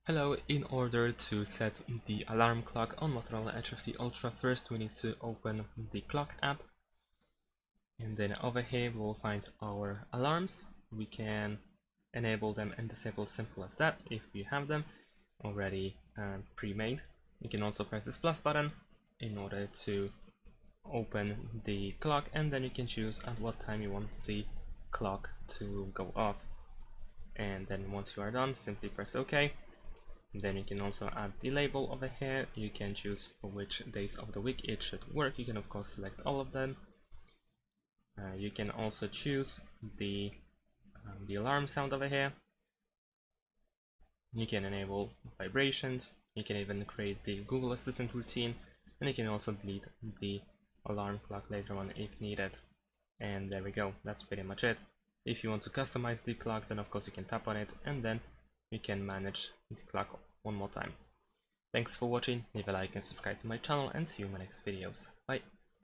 Hello, in order to set the alarm clock on Motorola Edge of the Ultra, first we need to open the clock app, and then over here we will find our alarms. We can enable them and disable, simple as that, if we have them already pre-made. You can also press this plus button in order to open the clock, and then you can choose at what time you want the clock to go off. And then once you are done, simply press OK. Then you can also add the label over here. You can choose for which days of the week it should work. You can of course select all of them. You can also choose the alarm sound over here. You can enable vibrations. You can even create the Google Assistant routine, and you can also delete the alarm clock later on if needed. And there we go, that's pretty much it. If you want to customize the clock, then of course you can tap on it, and then you can manage the clock one more time. Thanks for watching, leave a like and subscribe to my channel, and see you in my next videos. Bye!